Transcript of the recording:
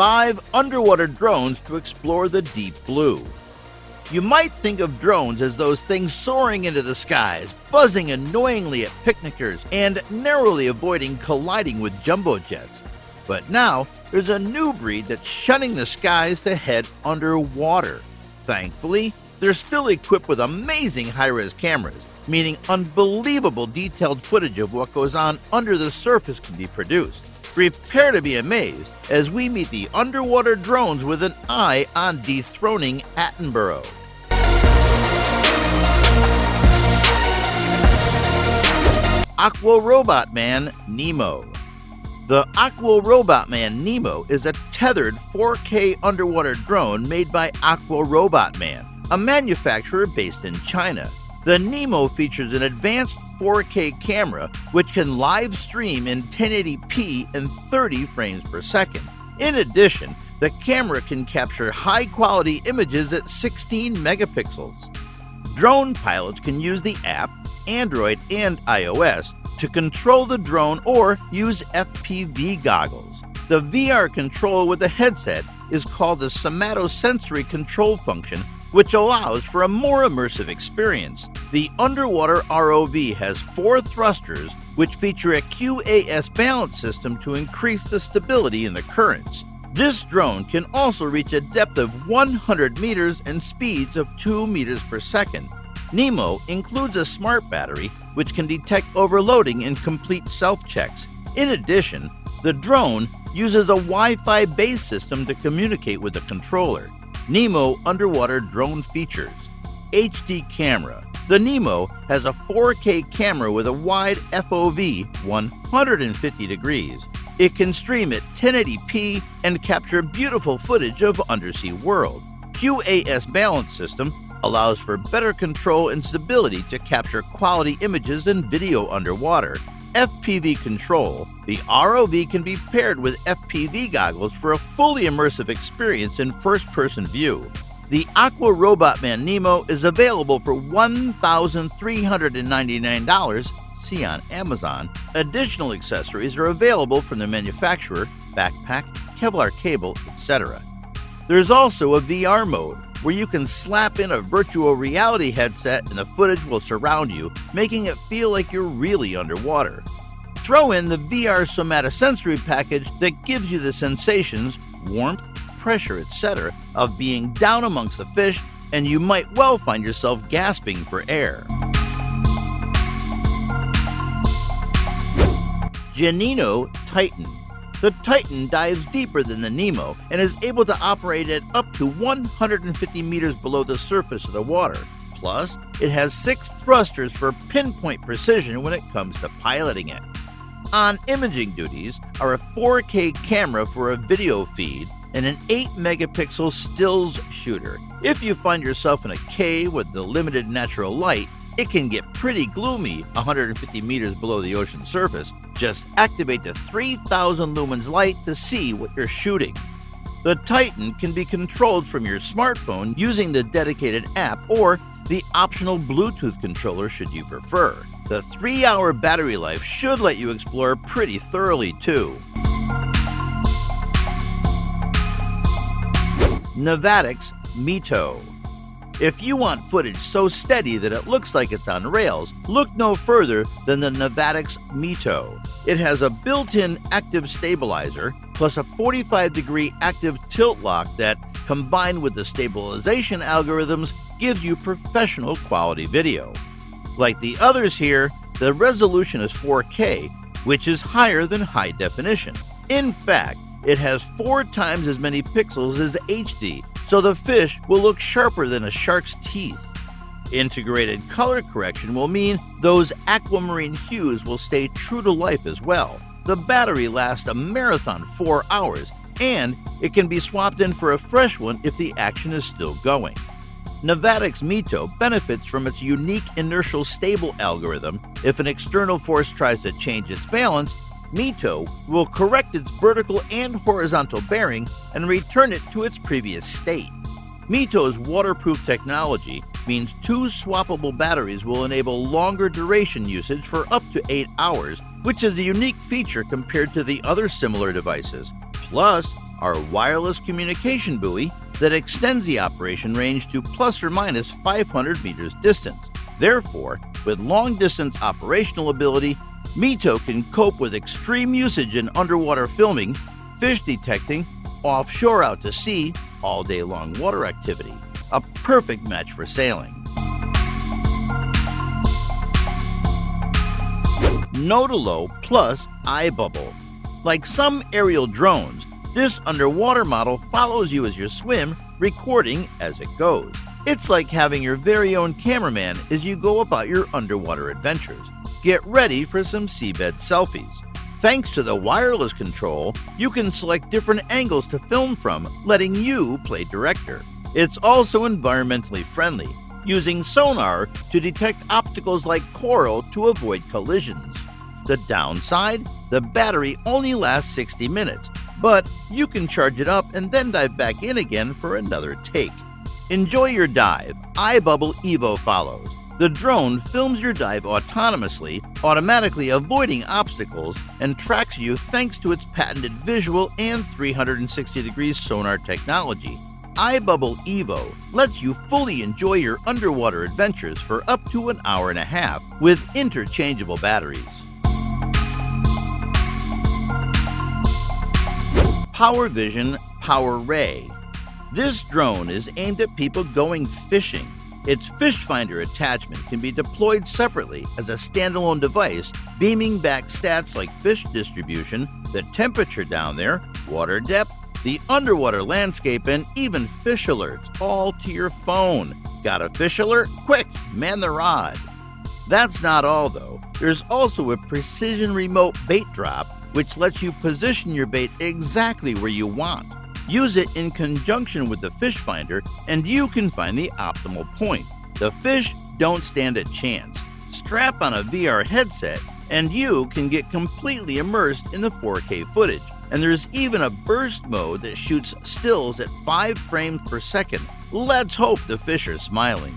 5 underwater drones to explore the deep blue. You might think of drones as those things soaring into the skies, buzzing annoyingly at picnickers, and narrowly avoiding colliding with jumbo jets. But now, there's a new breed that's shunning the skies to head underwater. Thankfully, they're still equipped with amazing high-res cameras, meaning unbelievable detailed footage of what goes on under the surface can be produced. Prepare to be amazed as we meet the underwater drones with an eye on dethroning Attenborough. Aquarobotman Nemo. The Aquarobotman Nemo is a tethered 4K underwater drone made by Aquarobotman, a manufacturer based in China. The Nemo features an advanced 4K camera which can live stream in 1080p and 30 frames per second. In addition, the camera can capture high-quality images at 16 megapixels. Drone pilots can use the app, Android and iOS, to control the drone or use FPV goggles. The VR control with the headset is called the somatosensory control function, which allows for a more immersive experience. The underwater ROV has 4 thrusters, which feature a QAS balance system to increase the stability in the currents. This drone can also reach a depth of 100 meters and speeds of 2 meters per second. Nemo includes a smart battery, which can detect overloading and complete self-checks. In addition, the drone uses a Wi-Fi based system to communicate with the controller. Nemo underwater drone features: HD camera. The Nemo has a 4K camera with a wide FOV 150 degrees. It can stream at 1080p and capture beautiful footage of undersea world. QAS balance system allows for better control and stability to capture quality images and video underwater. FPV control. The ROV can be paired with FPV goggles for a fully immersive experience in first-person view. The Aquarobotman Nemo is available for $1,399, see on Amazon. Additional accessories are available from the manufacturer, backpack, Kevlar cable, etc. There's also a VR mode, where you can slap in a virtual reality headset and the footage will surround you, making it feel like you're really underwater. Throw in the VR somatosensory package that gives you the sensations, warmth, pressure, etc. of being down amongst the fish, and you might well find yourself gasping for air. Geneinno Titan. The Titan dives deeper than the Nemo and is able to operate at up to 150 meters below the surface of the water. Plus, it has 6 thrusters for pinpoint precision when it comes to piloting it. On imaging duties are a 4K camera for a video feed and an 8-megapixel stills shooter. If you find yourself in a cave with the limited natural light, it can get pretty gloomy 150 meters below the ocean surface. Just activate the 3000 lumens light to see what you're shooting. The Titan can be controlled from your smartphone using the dedicated app or the optional Bluetooth controller should you prefer. The 3-hour battery life should let you explore pretty thoroughly too. Navatics MITO. If you want footage so steady that it looks like it's on rails, look no further than the Navatics MITO. It has a built-in active stabilizer, plus a 45-degree active tilt lock that, combined with the stabilization algorithms, gives you professional quality video. Like the others here, the resolution is 4K, which is higher than high definition. In fact, it has 4 times as many pixels as HD, so the fish will look sharper than a shark's teeth. Integrated color correction will mean those aquamarine hues will stay true to life as well. The battery lasts a marathon 4 hours, and it can be swapped in for a fresh one if the action is still going. Navatics MITO benefits from its unique inertial stable algorithm. If an external force tries to change its balance, MITO will correct its vertical and horizontal bearing and return it to its previous state. MITO's waterproof technology means 2 swappable batteries will enable longer duration usage for up to 8 hours, which is a unique feature compared to the other similar devices. Plus, our wireless communication buoy that extends the operation range to plus or minus 500 meters distance. Therefore, with long-distance operational ability, Mito can cope with extreme usage in underwater filming, fish detecting, offshore out to sea, all-day-long water activity. A perfect match for sailing. Notilo Plus iBubble. Like some aerial drones, this underwater model follows you as you swim, recording as it goes. It's like having your very own cameraman as you go about your underwater adventures. Get ready for some seabed selfies. Thanks to the wireless control, you can select different angles to film from, letting you play director. It's also environmentally friendly, using sonar to detect obstacles like coral to avoid collisions. The downside? The battery only lasts 60 minutes, but you can charge it up and then dive back in again for another take. Enjoy your dive. iBubble EVO follows. The drone films your dive autonomously, automatically avoiding obstacles, and tracks you thanks to its patented visual and 360-degree sonar technology. iBubble EVO lets you fully enjoy your underwater adventures for up to an hour and a half with interchangeable batteries. PowerVision Power Ray. This drone is aimed at people going fishing. Its fish finder attachment can be deployed separately as a standalone device, beaming back stats like fish distribution, the temperature down there, water depth, the underwater landscape, and even fish alerts, all to your phone. Got a fish alert? Quick, man the rod. That's not all though. There's also a precision remote bait drop, which lets you position your bait exactly where you want. Use it in conjunction with the fish finder and you can find the optimal point. The fish don't stand a chance. Strap on a VR headset and you can get completely immersed in the 4K footage. And there's even a burst mode that shoots stills at 5 frames per second. Let's hope the fish are smiling.